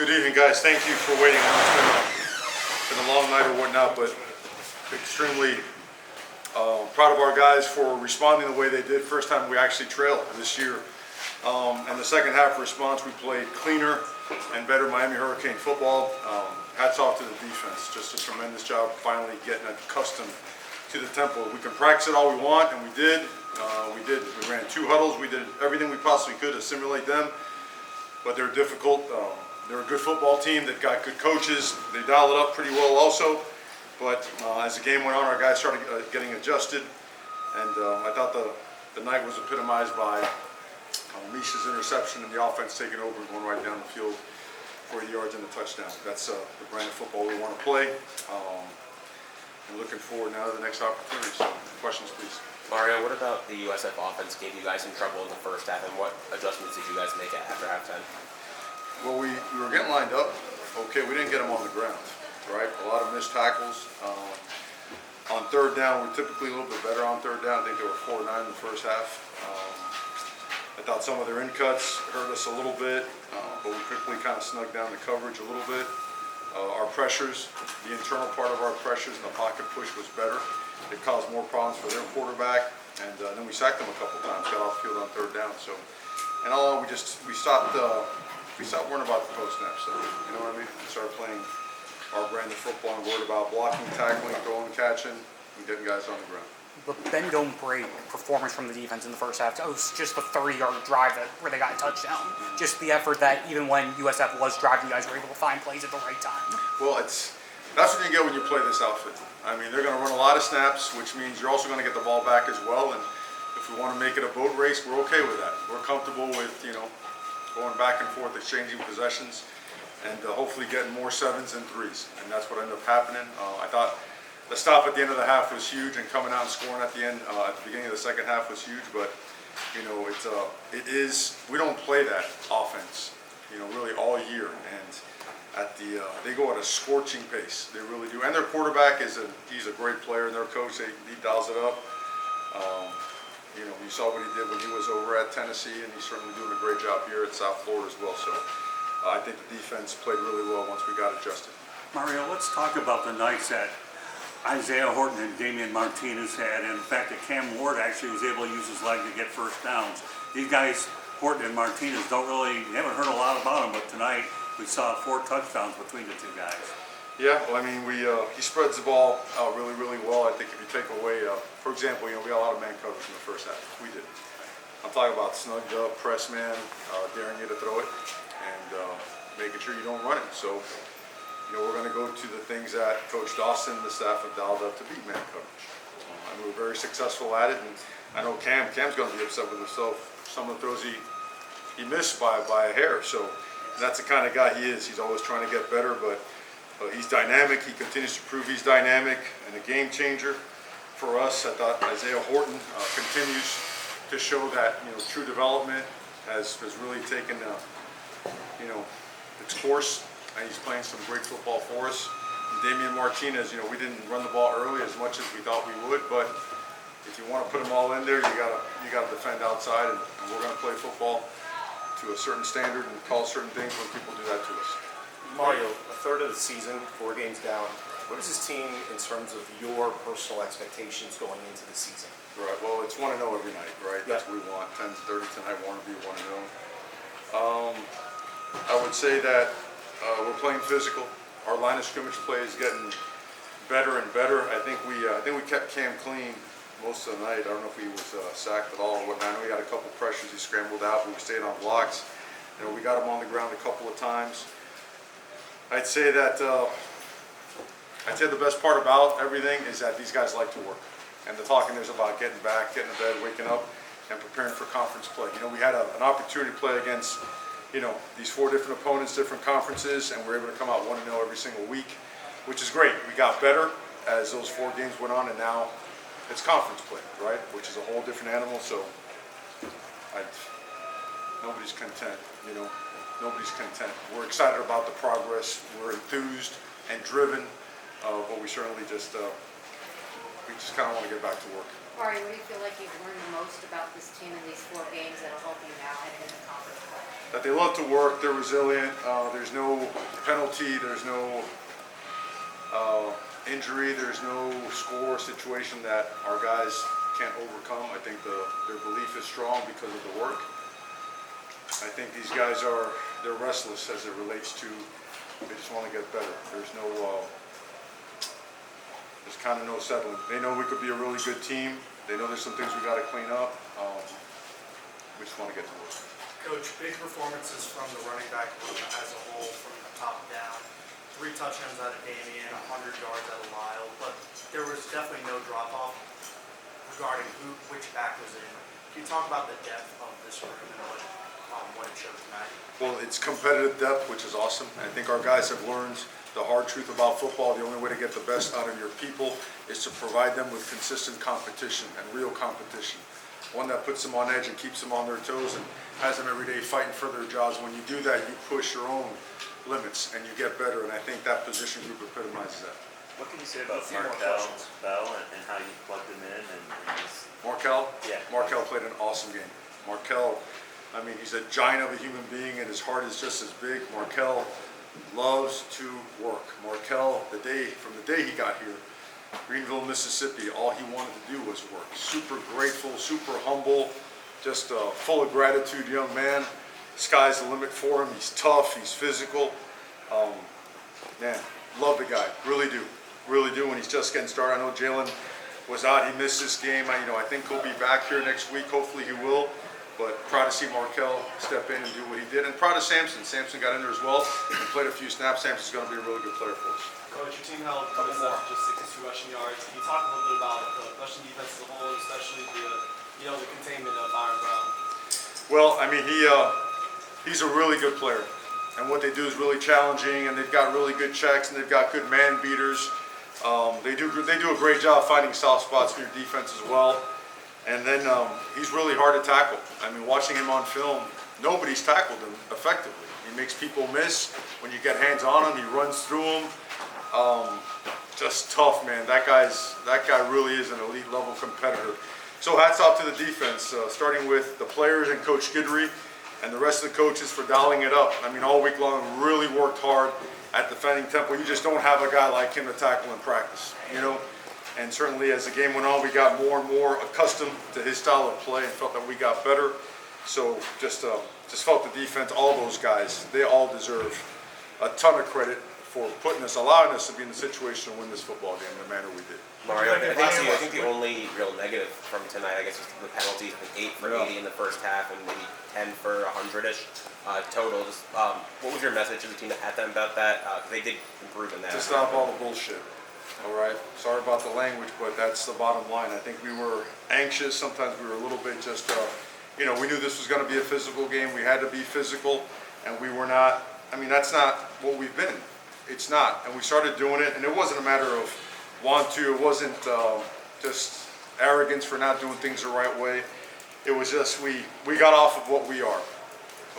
Good evening, guys. Thank you for waiting. I know it's been a long night or whatnot, but extremely proud of our guys for responding the way they did. First time we actually trailed this year. And the second half response, we played cleaner and better Miami Hurricane football. Hats off to the defense. Just a tremendous job finally getting accustomed to the tempo. We can practice it all we want, and we did. We ran 2 huddles. We did everything we possibly could to simulate them, but they're difficult. They're a good football team. They've got good coaches. They dial it up pretty well also. But as the game went on, our guys started getting adjusted, and I thought the night was epitomized by Misha's interception and the offense taking over and going right down the field for 40 yards and a touchdown. That's the brand of football we want to play. And looking forward now to the next opportunity. So, questions, please. Mario, what about the USF offense gave you guys in trouble in the first half, and what adjustments did you guys make after halftime? Well, we were getting lined up. Okay, we didn't get them on the ground, right? A lot of missed tackles. On third down, we're typically a little bit better on third down. I think they were 4-9 in the first half. I thought some of their in-cuts hurt us a little bit, but we quickly kind of snugged down the coverage a little bit. Our pressures, the internal part of our pressures and the pocket push was better. It caused more problems for their quarterback, and then we sacked them a couple times, got off field on third down. So, and all we stopped worrying about the post snap stuff. You know what I mean? We started playing our brand of football and worried about blocking, tackling, throwing, catching, and getting guys on the ground. The bend don't break performance from the defense in the first half. It was just a 30-yard drive where they got a touchdown. Just the effort that even when USF was driving, you guys were able to find plays at the right time. Well, that's what you get when you play this outfit. I mean, they're going to run a lot of snaps, which means you're also going to get the ball back as well. And if we want to make it a boat race, we're okay with that. We're comfortable with, going back and forth, exchanging possessions, and hopefully getting more 7s and 3s. And that's what ended up happening. I thought the stop at the end of the half was huge, and coming out and scoring at the end, at the beginning of the second half was huge. But we don't play that offense, really all year. And they go at a scorching pace. They really do. And their quarterback he's a great player, and their coach he dials it up. You saw what he did when he was over at Tennessee, and he's certainly doing a great job here at South Florida as well. So I think the defense played really well once we got adjusted. Mario, let's talk about the nights that Isaiah Horton and Damian Martinez had, and the fact that Cam Ward actually was able to use his leg to get first downs. These guys, Horton and Martinez, haven't heard a lot about them, but tonight we saw 4 touchdowns between the 2 guys. Yeah, well, I mean, he spreads the ball out really, really well. I think if you take away, for example, we got a lot of man coverage in the first half. We did. I'm talking about snugged up, press man, daring you to throw it, and making sure you don't run it. So, we're going to go to the things that Coach Dawson and the staff have dialed up to beat man coverage. And we were very successful at it, and I know Cam's going to be upset with himself. Some of the throws he missed by a hair. So that's the kind of guy he is. He's always trying to get better, but he's dynamic. He continues to prove he's dynamic and a game changer for us. I thought Isaiah Horton continues to show that true development has really taken its course, and he's playing some great football for us. And Damian Martinez, we didn't run the ball early as much as we thought we would, but if you want to put them all in there, you gotta defend outside, and we're going to play football to a certain standard and call certain things when people do that to us. Mario, a third of the season, 4 games down. What is this team in terms of your personal expectations going into the season? Right. Well, it's 1-0 every night, right? That's what we want. 10-30 tonight. Want to be 1-0. I would say that we're playing physical. Our line of scrimmage play is getting better and better. I think we kept Cam clean most of the night. I don't know if he was sacked at all or whatnot. I know he got a couple pressures. He scrambled out, but we stayed on blocks. We got him on the ground a couple of times. I'd say that the best part about everything is that these guys like to work, and the talking is about getting back, getting to bed, waking up, and preparing for conference play. We had an opportunity to play against these 4 different opponents, different conferences, and we're able to come out 1-0 every single week, which is great. We got better as those 4 games went on, and now it's conference play, right? Which is a whole different animal. So nobody's content, Nobody's content. We're excited about the progress. We're enthused and driven, but we certainly just kind of want to get back to work. Ari, what do you feel like you've learned the most about this team in these 4 games that'll help you now heading into conference play? that they love to work, they're resilient, there's no penalty, there's no injury, there's no score situation that our guys can't overcome. I think their belief is strong because of the work. I think these guys they're restless as it relates to, they just want to get better. There's kind of no settling. They know we could be a really good team. They know there's some things we got to clean up. We just want to get to work. Coach, big performances from the running back group as a whole, from the top down. 3 touchdowns out of Damian, 100 yards out of Lyle, but there was definitely no drop-off regarding which back was in. Can you talk about the depth of this room and what it showed tonight? Well, it's competitive depth, which is awesome. I think our guys have learned the hard truth about football. The only way to get the best out of your people is to provide them with consistent competition and real competition. One that puts them on edge and keeps them on their toes and has them every day fighting for their jobs. When you do that, you push your own limits and you get better, and I think that position group epitomizes that. What can you say about Markel Bell and how you plugged him in and just... Markel? Yeah. Markel played an awesome game. Markel, I mean, he's a giant of a human being and his heart is just as big. Markel loves to work. Markel, from the day he got here, Greenville, Mississippi, all he wanted to do was work. Super grateful, super humble, just full of gratitude young man. Sky's the limit for him. He's tough, he's physical. Man, love the guy, really do. Really do, when he's just getting started. I know Jalen was out, he missed this game. I think he'll be back here next week, hopefully he will. But proud to see Markel step in and do what he did. And proud of Samson. Samson got in there as well and played a few snaps. Samson's going to be a really good player for us. Coach, your team held USF to just 62 rushing yards. Can you talk a little bit about the rushing defense as a whole, especially the containment of Byron Brown? Well, I mean, he's a really good player. And what they do is really challenging, and they've got really good checks, and they've got good man beaters. They do a great job finding soft spots in your defense as well. And then he's really hard to tackle. I mean, watching him on film, nobody's tackled him effectively. He makes people miss. When you get hands on him, he runs through them. Just tough, man. That guy really is an elite level competitor. So hats off to the defense, starting with the players and Coach Guidry and the rest of the coaches for dialing it up. I mean, all week long, really worked hard at defending Temple. You just don't have a guy like him to tackle in practice, you know? And certainly as the game went on, we got more and more accustomed to his style of play and felt that we got better. So just felt the defense, all those guys, they all deserve a ton of credit for allowing us to be in the situation to win this football game in the manner we did. Mario, I think the only real negative from tonight, I guess, was the penalties. 8 for 80 in the first half and maybe 10 for 100-ish total. What was your message to the team at them about that? They did improve in that. To stop all the bullshit. All right. Sorry about the language, but that's the bottom line. I think we were anxious. Sometimes we were a little bit just, we knew this was going to be a physical game. We had to be physical, and we were not. I mean, that's not what we've been. It's not. And we started doing it, and it wasn't a matter of want to. It wasn't just arrogance for not doing things the right way. It was just we got off of what we are.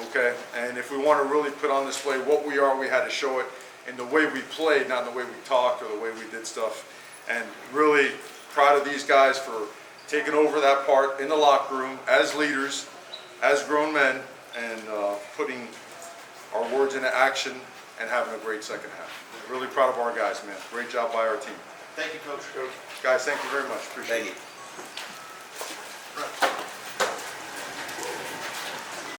Okay. And if we want to really put on display what we are, we had to show it in the way we played, not in the way we talked or the way we did stuff. And really proud of these guys for taking over that part in the locker room as leaders, as grown men, and putting our words into action and having a great second half. Really proud of our guys, man. Great job by our team. Thank you, Coach. Guys, thank you very much. Appreciate it. Thank you.